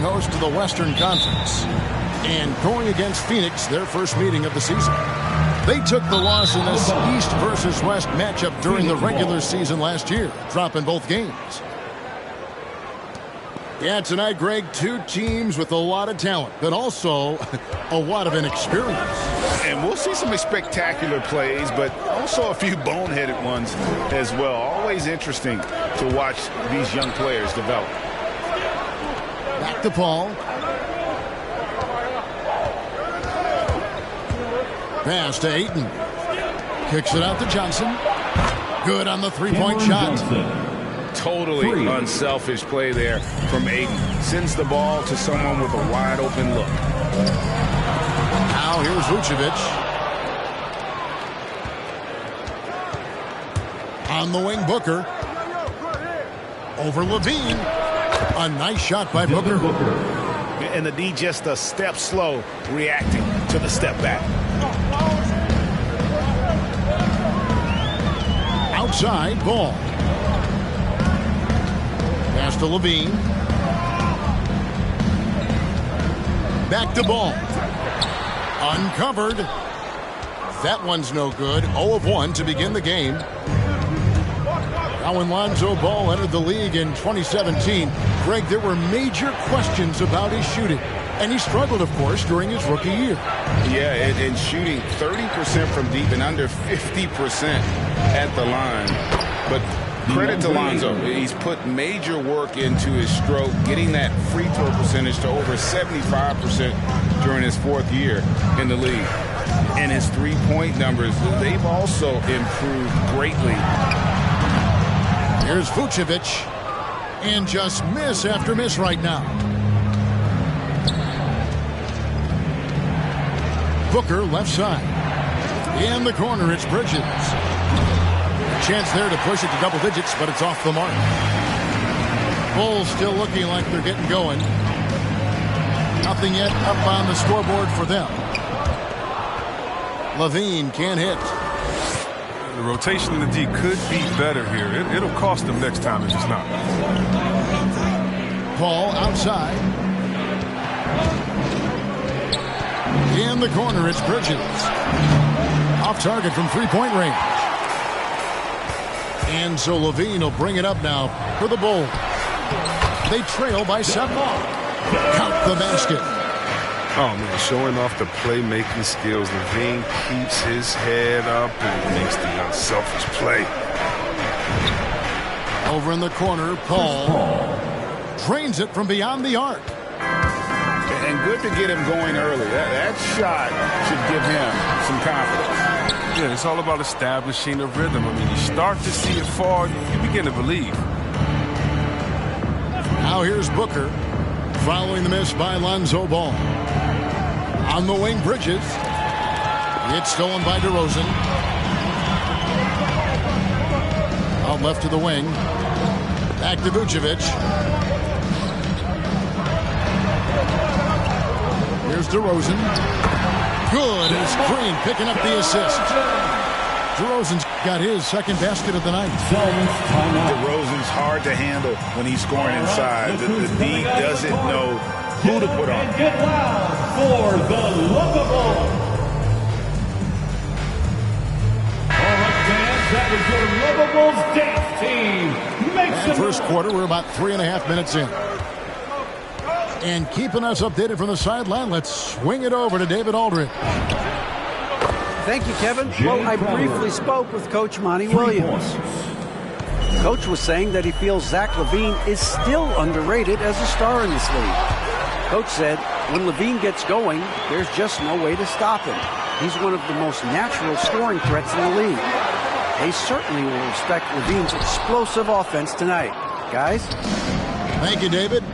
host to the Western Conference. And going against Phoenix, their first meeting of the season. They took the loss in this East versus West matchup during the regular season last year, dropping both games. Yeah, tonight, Greg, two teams with a lot of talent, but also a lot of inexperience. And we'll see some spectacular plays, but also a few boneheaded ones as well. Always interesting to watch these young players develop. Back to Paul. Pass to Ayton. Kicks it out to Johnson. Good on the three-point shot. Totally unselfish play there from Ayton. Sends the ball to someone with a wide-open look. Now here's Vucevic. On the wing, Booker. Over Levine. A nice shot by Booker. And the D just a step slow, reacting to the step back. Outside, Ball. Pass to Levine. Back to Ball. Uncovered. That one's no good. 0 of 1 to begin the game. Now when Lonzo Ball entered the league in 2017, Greg, there were major questions about his shooting. And he struggled, of course, during his rookie year. Yeah, and shooting 30% from deep and under 50% at the line. But credit to Lonzo. He's put major work into his stroke, getting that free throw percentage to over 75% during his fourth year in the league. And his three-point numbers, they've also improved greatly. Here's Vucevic. And just miss after miss right now. Booker left side. In the corner, it's Bridges. A chance there to push it to double digits, but it's off the mark. Bulls still looking like they're getting going. Nothing yet up on the scoreboard for them. Levine can't hit. The rotation in the D could be better here. It'll cost them next time if it's not. Paul outside. In the corner, it's Bridges. Off target from three-point range. And so Levine will bring it up now for the Bulls. They trail by 7. Count the basket. Oh, man, showing off the playmaking skills. Levine keeps his head up and makes the unselfish play. Over in the corner, Paul drains it from beyond the arc. And good to get him going early. That shot should give him some confidence. Yeah, it's all about establishing a rhythm. I mean, you start to see it fall, you begin to believe. Now here's Booker, following the miss by Lonzo Ball. On the wing, Bridges. It's stolen by DeRozan. Out left to the wing. Back to Vucevic. Here's DeRozan. Good as Green picking up the assist. DeRozan's got his second basket of the night. DeRozan's hard to handle when he's scoring inside. The D doesn't know who to put on. Get loud for the Lovables. All right, fans, that was your Lovables dance team. Make some first quarter, we're about 3.5 minutes in. And keeping us updated from the sideline, let's swing it over to David Aldridge. Thank you, Kevin. Well, I briefly spoke with Coach Monty Williams. Coach was saying that he feels Zach LaVine is still underrated as a star in this league. Coach said when LaVine gets going, there's just no way to stop him. He's one of the most natural scoring threats in the league. They certainly will respect LaVine's explosive offense tonight. Guys? Thank you, David.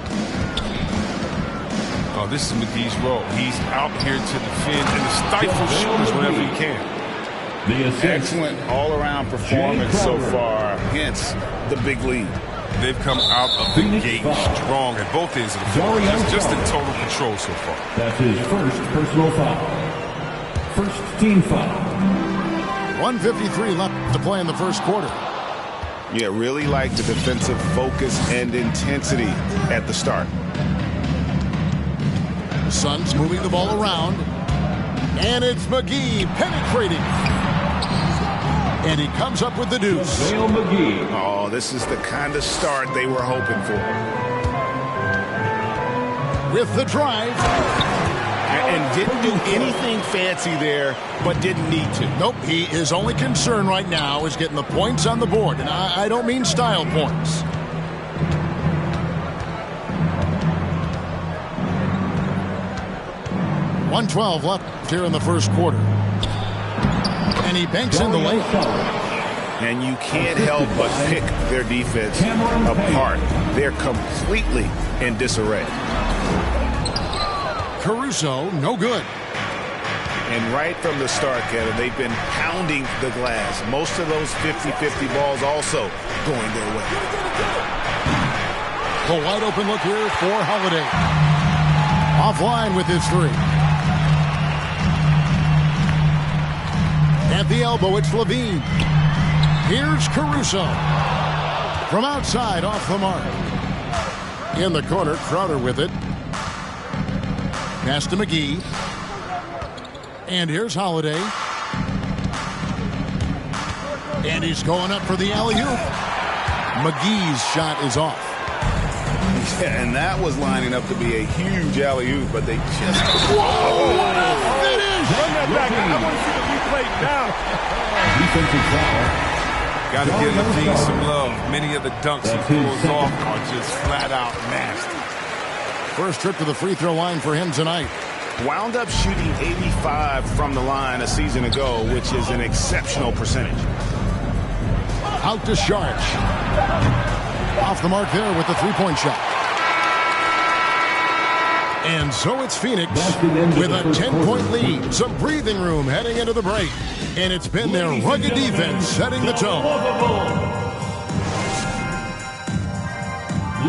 Oh, this is McGee's role. He's out here to defend and to stifle shooters whenever he can. Excellent all-around performance so far against the big lead. They've come out of the gate strong at both ends of the floor. Just in total control so far. That's his first personal foul. First team foul. 1:53 left to play in the first quarter. Yeah, really like the defensive focus and intensity at the start. Suns moving the ball around. And it's McGee penetrating. And he comes up with the deuce. McGee. Oh, this is the kind of start they were hoping for. With the drive. And didn't do anything fancy there, but didn't need to. Nope, his only concern right now is getting the points on the board. And I don't mean style points. .112 left here in the first quarter. And he banks in the lane. And you can't help but pick their defense apart. They're completely in disarray. Caruso, no good. And right from the start, Kevin, they've been pounding the glass. Most of those 50-50 balls also going their way. The wide open look here for Holiday. Offline with his three. At the elbow, it's Levine. Here's Caruso. From outside, off the mark. In the corner, Crowder with it. Pass to McGee. And here's Holiday. And he's going up for the alley-oop. McGee's shot is off. Yeah, and that was lining up to be a huge alley-oop, but they just... Whoa! What a finish! Run that back. I want to see the replay now. Defensive foul. Got to give Levine some love. Many of the dunks he pulls off are just flat-out nasty. First trip to the free throw line for him tonight. Wound up shooting 85 from the line a season ago, which is an exceptional percentage. Out to Sharch. Off the mark there with the three-point shot. And so it's Phoenix with a 10-point lead. Some breathing room heading into the break. And it's been their rugged defense setting the tone.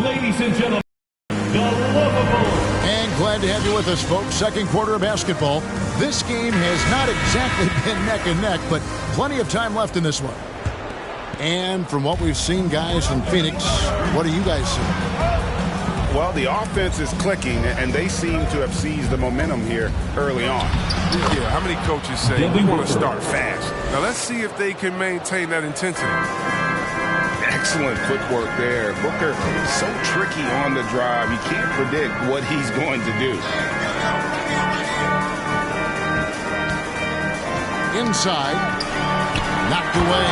Ladies and gentlemen, the Lovable. And glad to have you with us, folks. Second quarter of basketball. This game has not exactly been neck and neck, but plenty of time left in this one. And from what we've seen, guys, in Phoenix, what are you guys seeing? Well, the offense is clicking, and they seem to have seized the momentum here early on. Yeah, how many coaches say we want to start fast? Now let's see if they can maintain that intensity. Excellent footwork there. Booker, so tricky on the drive. You can't predict what he's going to do. Inside. Knocked away.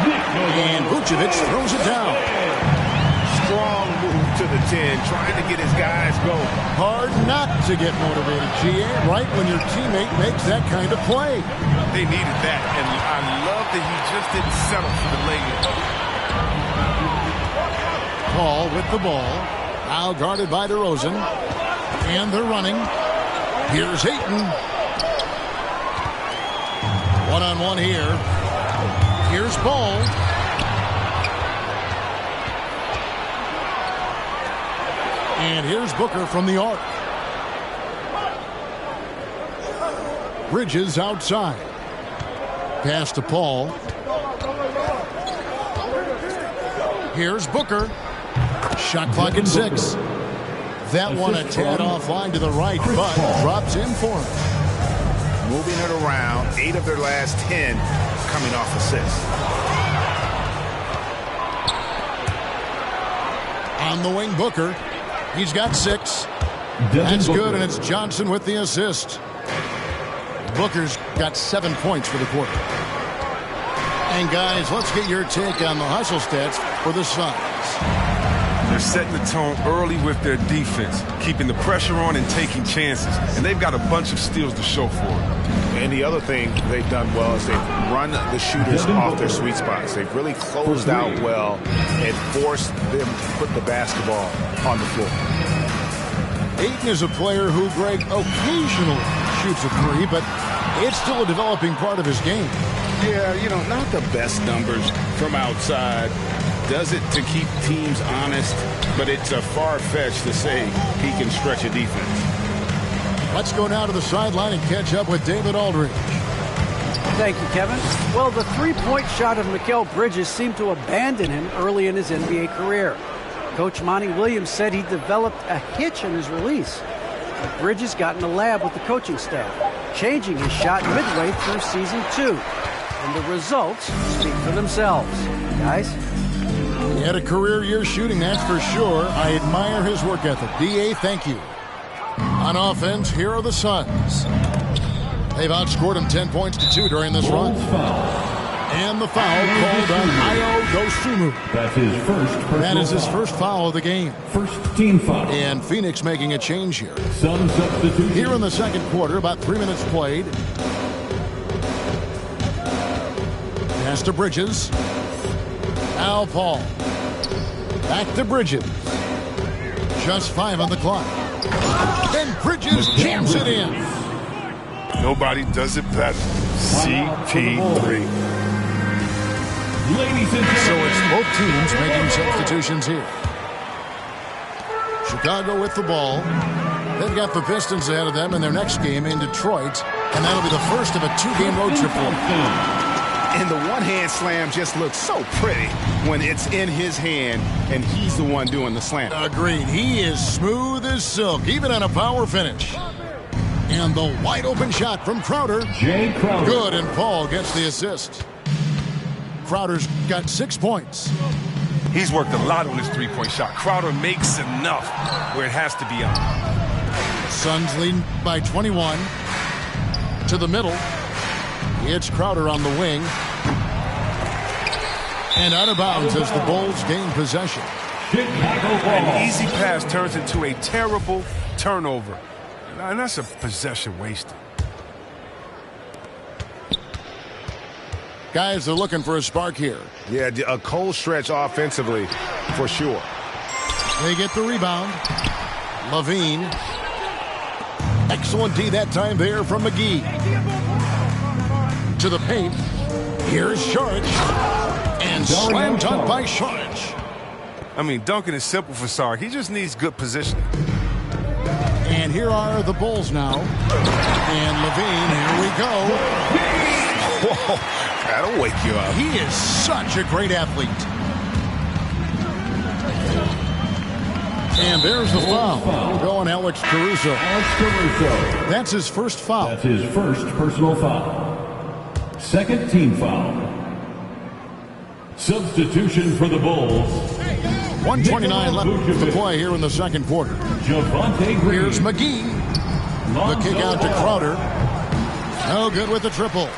And Vucevic throws it down. Strong move to the 10, trying to get his guys going. Hard not to get motivated, GA, right when your teammate makes that kind of play. They needed that, and I love that he just didn't settle for the lay-in. Paul with the ball. Now guarded by DeRozan. And they're running. Here's Ayton. One-on-one here. Here's Ball. And here's Booker from the arc. Bridges outside. Pass to Paul. Here's Booker. Shot clock at 6. That one a tad offline to the right, but drops in for him. Moving it around. 8 of their last 10 coming off assists. On the wing, Booker. He's got 6. That's good, and it's Johnson with the assist. Booker's got 7 points for the quarter. And guys, let's get your take on the hustle stats for the Suns. They're setting the tone early with their defense, keeping the pressure on and taking chances. And they've got a bunch of steals to show for it. And the other thing they've done well is they've run the shooters off their sweet spots. They've really closed out well and forced them to put the basketball on the floor. Ayton is a player who, Greg, occasionally shoots a three, but it's still a developing part of his game. Yeah, you know, not the best numbers from outside. Does it to keep teams honest, but it's a far-fetched to say he can stretch a defense. Let's go now to the sideline and catch up with David Aldridge. Thank you, Kevin. Well, the three-point shot of Mikal Bridges seemed to abandon him early in his NBA career. Coach Monty Williams said he developed a hitch in his release. Bridges got in the lab with the coaching staff, changing his shot midway through season 2. And the results speak for themselves. Guys? He had a career year shooting, that's for sure. I admire his work ethic. B.A., thank you. On offense, here are the Suns. They've outscored them 10 points to 2 during this run. And the foul called on Ayo Dosunmu. That's his first personal foul. That is his first foul of the game. First team foul. And Phoenix making a change here. Some substitution. Here in the second quarter, about 3 minutes played. Pass to Bridges. Al Paul. Back to Bridges. Just 5 on the clock. Then Bridges jams it in. Nobody does it better. CP3. Ladies and So gentlemen. it's both teams making substitutions here. Chicago with the ball. They've got the Pistons ahead of them in their next game in Detroit. And that'll be the first of a 2-game road trip. And the one-hand slam just looks so pretty when it's in his hand and he's the one doing the slam. Agreed. He is smooth as silk, even on a power finish. And the wide-open shot from Crowder. Jay Crowder. Good, and Paul gets the assist. Crowder's got 6 points. He's worked a lot on his three-point shot. Crowder makes enough where it has to be on. Suns leading by 21. To the middle. It's Crowder on the wing. And out of bounds as the Bulls gain possession. Chicago ball. An easy pass turns into a terrible turnover. And that's a possession wasted. Guys are looking for a spark here. Yeah, a cold stretch offensively for sure. They get the rebound. Levine. Excellent D that time there from McGee. To the paint. Here's Sharich. And slam dunk by Sharich. I mean, dunking is simple for Sark. He just needs good positioning. And here are the Bulls now. And Levine, here we go. Whoa, that'll wake you up. He is such a great athlete. And there's the foul. We'll go on Alex Caruso. Alex Caruso. That's his first foul. That's his first personal foul. Second team foul. Substitution for the Bulls. 1:29 left to play here in the second quarter. Javante Green. Here's McGee. The kick out to Crowder. No good with the triple.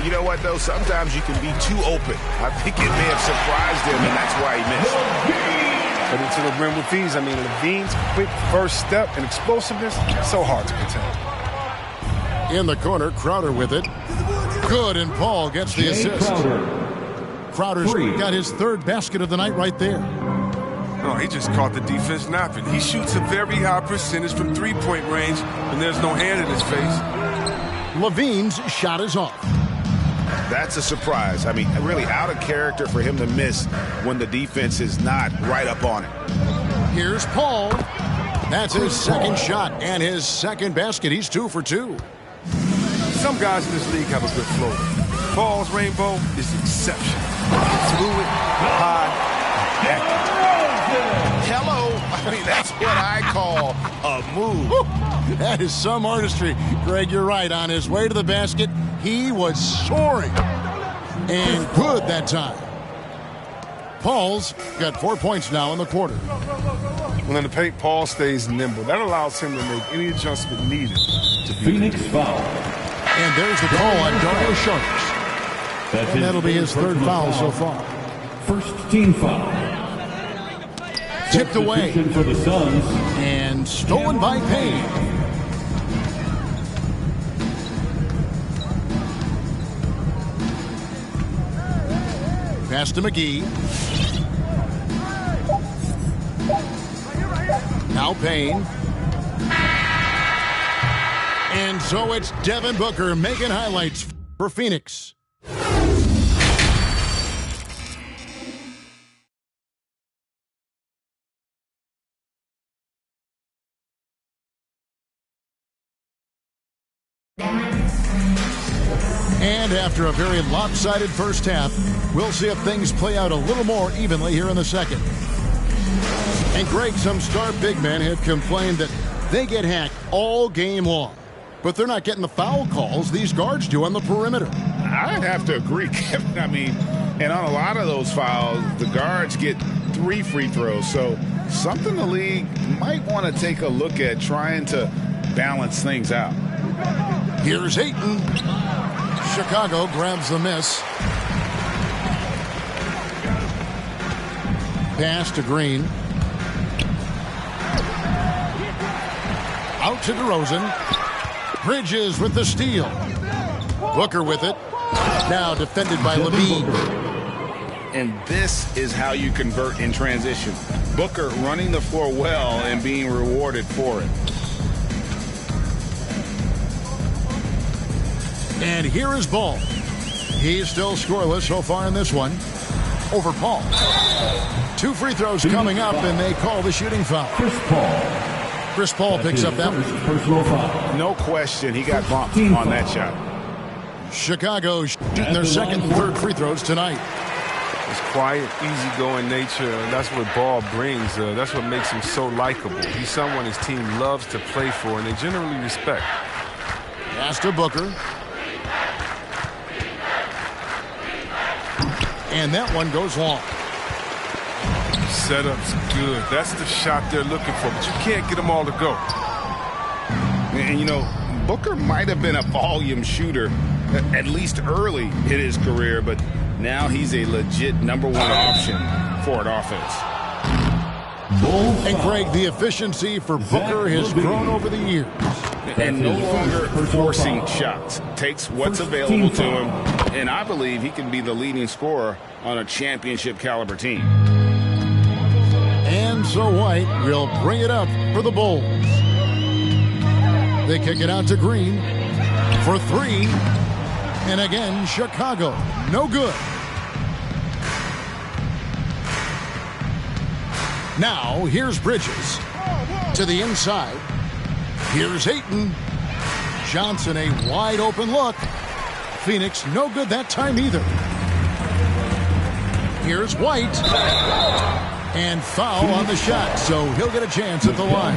You know what, though? Sometimes you can be too open. I think it may have surprised him, and that's why he missed. But into the rim with these, I mean, Levine's quick first step and explosiveness, so hard to contain. In the corner, Crowder with it. Good, and Paul gets the assist. Crowder's got his third basket of the night right there. No, he just caught the defense napping. He shoots a very high percentage from three-point range, and there's no hand in his face. Levine's shot is off. That's a surprise. I mean, really out of character for him to miss when the defense is not right up on it. Here's Paul. That's his second shot and his second basket. He's 2 for 2. Some guys in this league have a good flow. Paul's rainbow is exceptional. Fluid, high, accurate. Hello. I mean, that's what I call a move. Woo. That is some artistry. Greg, you're right. On his way to the basket, he was soaring. And good that time. Paul's got 4 points now in the quarter. When in the paint, Paul stays nimble. That allows him to make any adjustment needed to be Phoenix foul. And there's the call on Dario Sharich. And that'll be his third foul so far. First team foul. Tipped away. Substitution for the Suns. And stolen by Payne. Pass to McGee. Now Payne. And so it's Devin Booker making highlights for Phoenix. And after a very lopsided first half, we'll see if things play out a little more evenly here in the second. And Greg, some star big men have complained that They get hacked all game long. But they're not getting the foul calls these guards do on the perimeter. I'd have to agree, Kevin. I mean, and on a lot of those fouls, the guards get 3 free throws. So something the league might want to take a look at, trying to balance things out. Here's Ayton. Chicago grabs the miss. Pass to Green. Out to DeRozan. Bridges with the steal. Booker with it. Now defended by Levine. And this is how you convert in transition. Booker running the floor well and being rewarded for it. And here is Ball. He's still scoreless so far in this one. Over Paul. 2 free throws coming up, and they call the shooting foul. Chris Paul picks up that one. Personal foul. No question, he got bumped on that shot. Chicago shooting their second and third free throws tonight. His quiet, easygoing nature, and that's what Ball brings. That's what makes him so likable. He's someone his team loves to play for, and they generally respect. Pass to Booker. And that one goes long. Setup's good. That's the shot they're looking for, but you can't get them all to go. And, you know, Booker might have been a volume shooter, at least early in his career, but now he's a legit #1 option for an offense. And Greg, the efficiency for Booker has grown over the years. And no longer forcing shots. Takes what's available to him, and I believe he can be the leading scorer on a championship caliber team. And so White will bring it up for the Bulls. They kick it out to Green for 3. And again, Chicago, no good. Now, here's Bridges to the inside. Here's Ayton. Johnson, a wide open look. Phoenix, no good that time either. Here's White. And foul on the shot, so he'll get a chance at the line.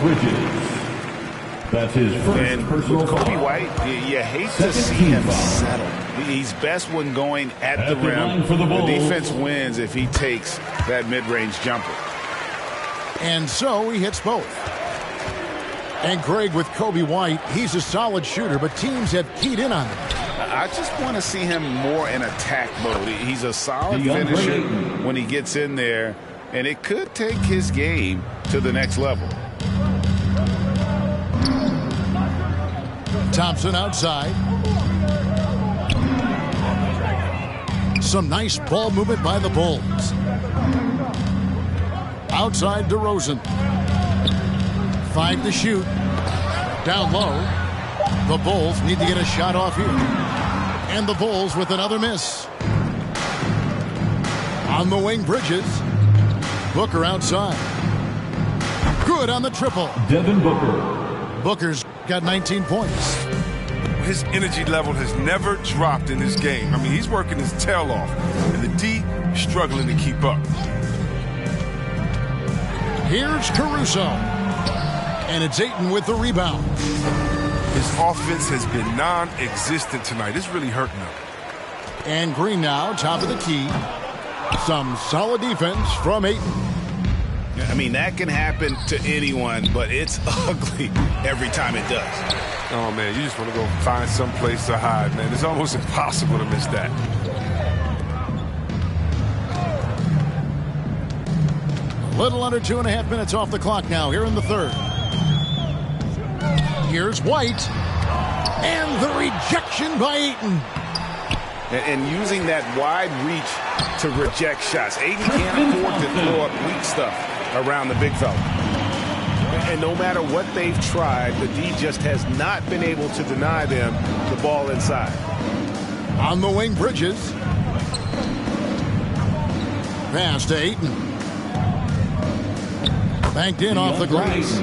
That's his first and personal with Kobe foul. White, you hate to see him settle. He's best when going at the rim. For the defense wins if he takes that mid-range jumper. And so he hits both. And Greg, with Kobe White, he's a solid shooter, but teams have keyed in on him. I just want to see him more in attack mode. He's a solid finisher when he gets in there, and it could take his game to the next level. Thompson outside. Some nice ball movement by the Bulls. Outside DeRozan. 5 to shoot. Down low. The Bulls need to get a shot off here. And the Bulls with another miss. On the wing, Bridges. Booker outside. Good on the triple. Devin Booker. Booker's got 19 points. His energy level has never dropped in this game. I mean, he's working his tail off, and the D struggling to keep up. Here's Caruso. And it's Ayton with the rebound. His offense has been non-existent tonight. It's really hurting him. And Green now, top of the key. Some solid defense from Ayton. I mean, that can happen to anyone, but it's ugly every time it does. Oh, man, you just want to go find some place to hide, man. It's almost impossible to miss that. A little under 2.5 minutes off the clock now here in the third. Here's White. And the rejection by Ayton. And using that wide reach to reject shots. Ayton can't afford to throw up weak stuff around the big fella. And no matter what they've tried, the D just has not been able to deny them the ball inside. On the wing, Bridges. Pass to Ayton. Banked in off the glass.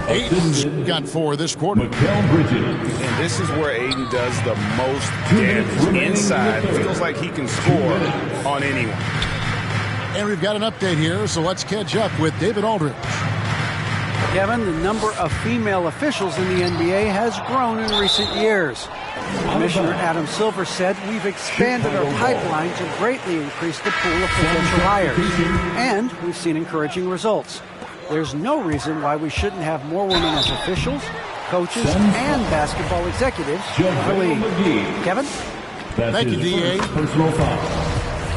Ayton's got 4 this quarter. And this is where Ayton does the most damage inside. Feels like he can score on anyone. And we've got an update here, so let's catch up with David Aldridge. Kevin, the number of female officials in the NBA has grown in recent years. Commissioner Adam Silver said we've expanded our pipeline to greatly increase the pool of potential hires, and we've seen encouraging results. There's no reason why we shouldn't have more women as officials, coaches, and basketball executives in the league. Kevin? Thank you, D.A. Personal foul.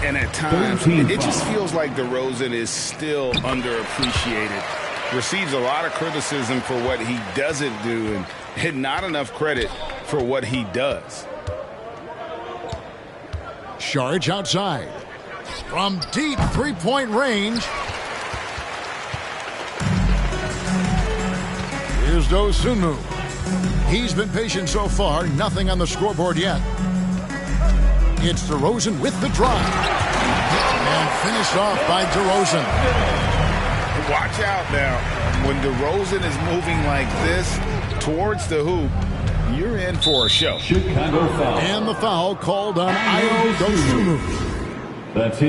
And at times, it just feels like DeRozan is still underappreciated. Receives a lot of criticism for what he doesn't do and not enough credit for what he does. Sharge outside. From deep three-point range. Here's Dosunmu. He's been patient so far. Nothing on the scoreboard yet. It's DeRozan with the drive. And finished off by DeRozan. Watch out now. When DeRozan is moving like this towards the hoop, you're in for a show. Chicago foul. And the foul called on Ayo Dosunmu.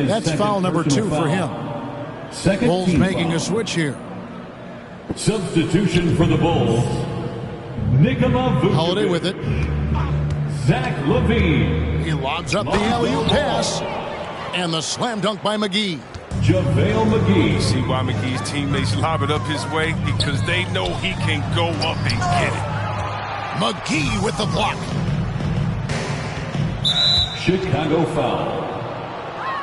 That's foul number 2 for him. Bulls making a switch here. Substitution for the Bulls. Nikola Vucevic. Holiday with it. Zach LaVine. He lobs up the alley-oop pass. And the slam dunk by McGee. JaVale McGee. See why McGee's teammates lob it up his way? Because they know he can go up and get it. McGee with the block. Chicago foul.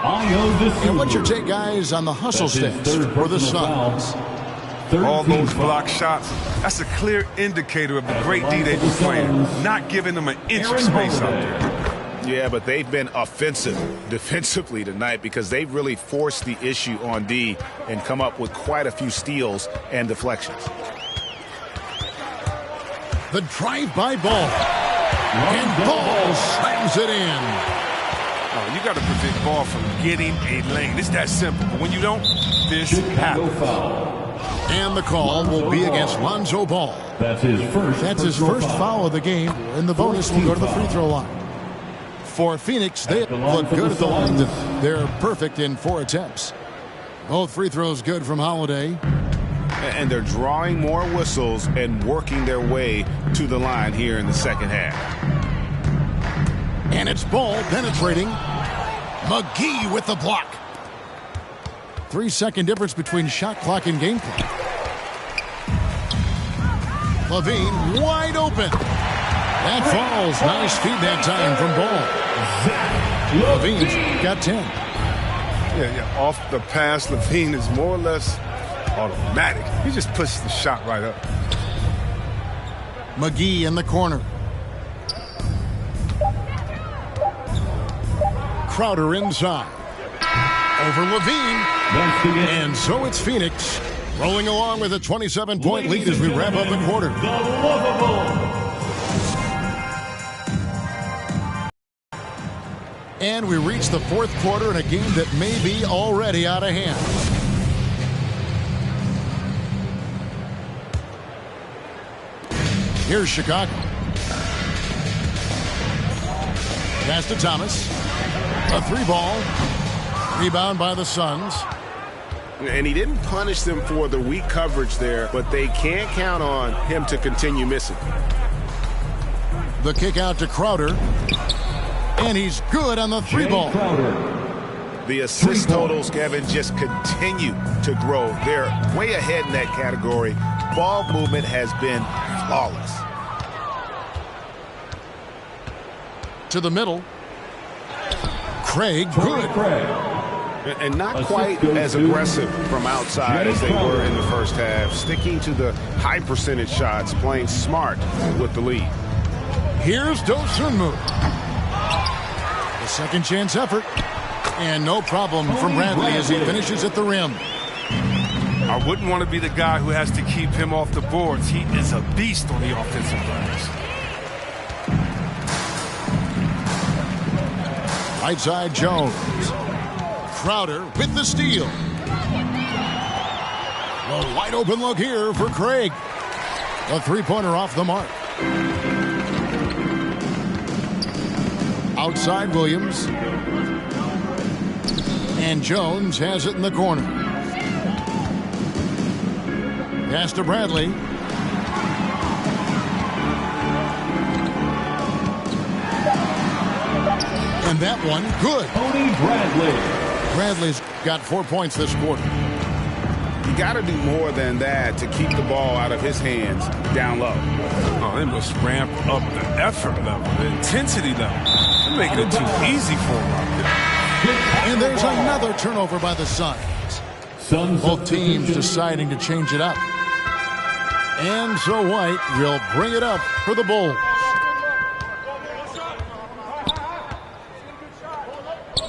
Ayo Dosunmu. And what's your take, guys, on the hustle sticks for the Suns? All those block shots, that's a clear indicator of the great D they've been playing. Not giving them an inch of space out there. Yeah, but they've been offensive defensively tonight because they've really forced the issue on D and come up with quite a few steals and deflections. The drive-by ball. And Ball slams it in. Oh, you got to prevent Ball from getting a lane. It's that simple. But when you don't, this happens. And the call will be against Lonzo Ball. That's his first foul of the game, and the bonus will go to the free throw line. For Phoenix, they look good at the line. They're perfect in 4 attempts. Both free throws good from Holiday. And they're drawing more whistles and working their way to the line here in the second half. And it's Ball penetrating. McGee with the block. 3-second difference between shot clock and game clock. LaVine wide open. That falls. Nice feed that time from Ball. LaVine's got 10. Yeah. Off the pass, LaVine is more or less automatic. He just pushes the shot right up. McGee in the corner. Crowder inside. Over LaVine. And so it's Phoenix rolling along with a 27-point lead as we wrap up the quarter. And we reach the 4th quarter in a game that may be already out of hand. Here's Chicago. Pass to Thomas. A 3-ball. Rebound by the Suns. And he didn't punish them for the weak coverage there, but they can't count on him to continue missing. The kick out to Crowder. And he's good on the 3-ball. The assist totals, Kevin, just continue to grow. They're way ahead in that category. Ball movement has been flawless. To the middle. Craig, good. And not quite as aggressive from outside as they were in the first half. Sticking to the high percentage shots, playing smart with the lead. Here's Dosunmu. The second chance effort. And no problem from Bradley as he finishes at the rim. I wouldn't want to be the guy who has to keep him off the boards. He is a beast on the offensive glass. Right side Jones. Crowder with the steal. A wide open look here for Craig. A 3-pointer off the mark. Outside Williams. And Jones has it in the corner. Pass to Bradley. And that one, good. Tony Bradley. Bradley's got 4 points this quarter. You got to do more than that to keep the ball out of his hands down low. Oh, they must ramp up the effort level, the intensity level. They're making it too easy for him out there. And there's another turnover by the Suns. Both teams deciding to change it up. And so White will bring it up for the Bulls.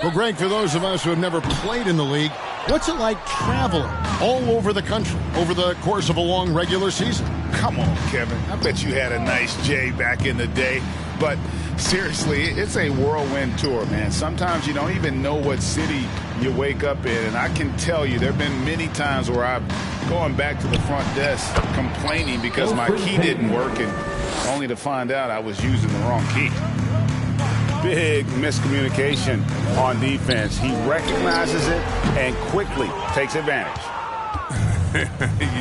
Well, Greg, for those of us who have never played in the league, what's it like traveling all over the country over the course of a long regular season? Come on, Kevin. I bet you had a nice J back in the day. But seriously, it's a whirlwind tour, man. Sometimes you don't even know what city you wake up in. And I can tell you there have been many times where I'm going back to the front desk complaining because my key didn't work, and only to find out I was using the wrong key. Big miscommunication on defense. He recognizes it and quickly takes advantage.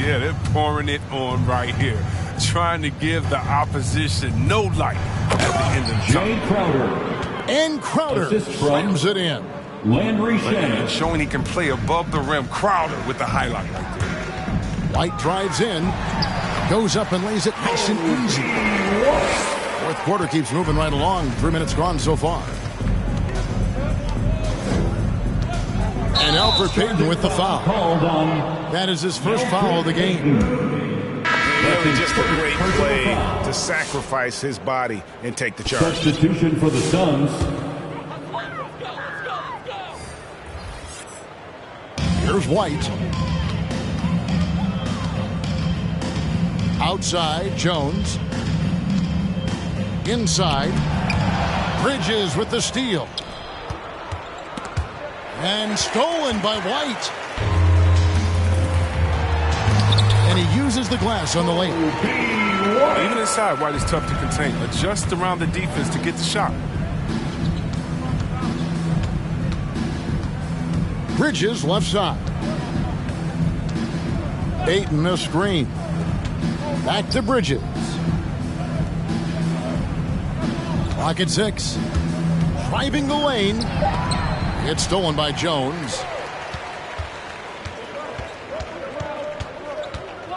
Yeah, they're pouring it on right here, trying to give the opposition no light at the end of the Jay tunnel. Crowder. And Crowder slams it in. Landry Shannon. And showing he can play above the rim. Crowder with the highlight right there. White drives in, goes up and lays it nice and easy. Fourth quarter keeps moving right along. 3 minutes gone so far. And Alfred Payton with the foul. Called on. That is his first foul of the game. Really just a great play to sacrifice his body and take the charge. Substitution for the Suns. Here's White. Outside, Jones. Inside, Bridges with the steal. And stolen by White. And he uses the glass on the lane. Even inside, White is tough to contain. Adjust around the defense to get the shot. Bridges left side. Payton the screen. Back to Bridges. Clock at 6. Driving the lane. It's stolen by Jones.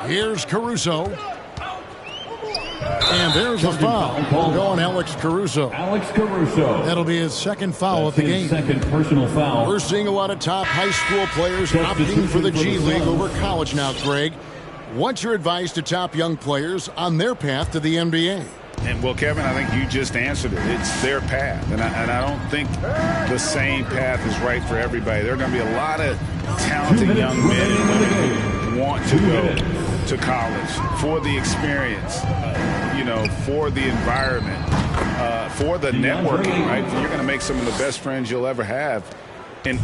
Here's Caruso. And there's a foul. Going Alex Caruso. Alex Caruso. That'll be his second foul of the game. Second personal foul. We're seeing a lot of top high school players opting for the G League over college now, Greg. What's your advice to top young players on their path to the NBA? And, well, Kevin, I think you just answered it. It's their path. And I don't think the same path is right for everybody. There are going to be a lot of talented young men and women who want to go to college for the experience, for the environment, for the networking, right? You're going to make some of the best friends you'll ever have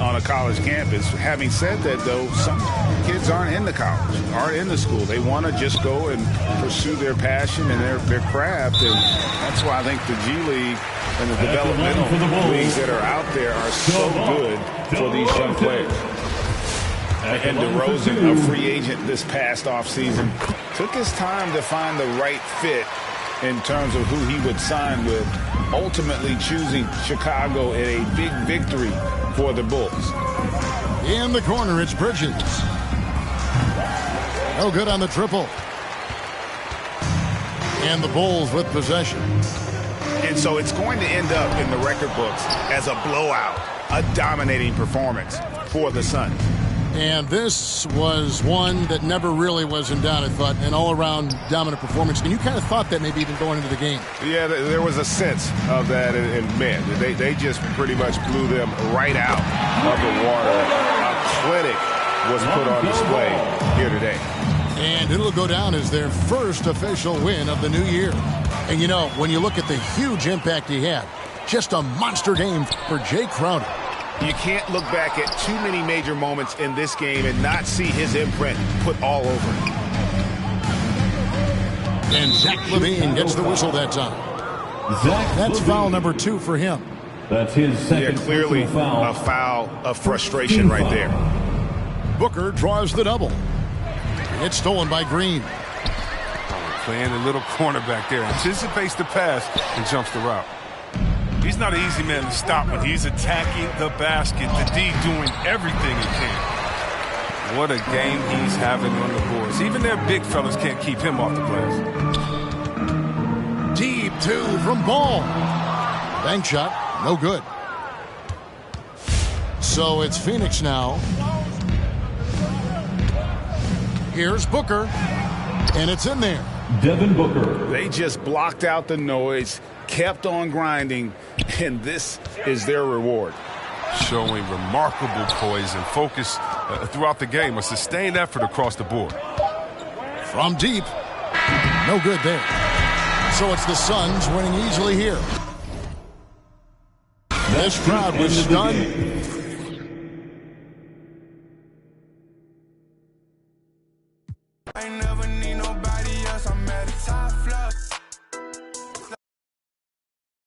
on a college campus. Having said that, though, some kids aren't in the college, aren't in the school. They want to just go and pursue their passion and their craft, and that's why I think the G League and the developmental leagues that are out there are so good for these young players. And DeRozan, a free agent this past offseason, took his time to find the right fit in terms of who he would sign with, ultimately choosing Chicago in a big victory for the Bulls. In the corner, it's Bridges. No good on the triple. And the Bulls with possession. And so it's going to end up in the record books as a blowout, a dominating performance for the Suns. And this was one that never really was in doubt, I thought, an all-around dominant performance. And you kind of thought that maybe even going into the game. Yeah, there was a sense of that, and man, they just pretty much blew them right out of the water. A clinic was put on display here today. And it'll go down as their first official win of the new year. And, when you look at the huge impact he had, just a monster game for Jay Crowder. You can't look back at too many major moments in this game and not see his imprint put all over it. And Zach LaVine gets the whistle that time. That's foul number 2 for him. That's his second. Yeah, clearly a foul of frustration right there. Booker draws the double. It's stolen by Green. Playing a little cornerback there. Anticipates the pass and jumps the route. He's not an easy man to stop when he's attacking the basket. The D doing everything he can. What a game he's having on the boards. Even their big fellas can't keep him off the glass. Deep two from Ball. Bank shot, no good. So it's Phoenix now. Here's Booker, and it's in there. Devin Booker. They just blocked out the noise, kept on grinding, and this is their reward. Showing remarkable poise and focus throughout the game. A sustained effort across the board. From deep. No good there. So it's the Suns winning easily here. This crowd was stunned.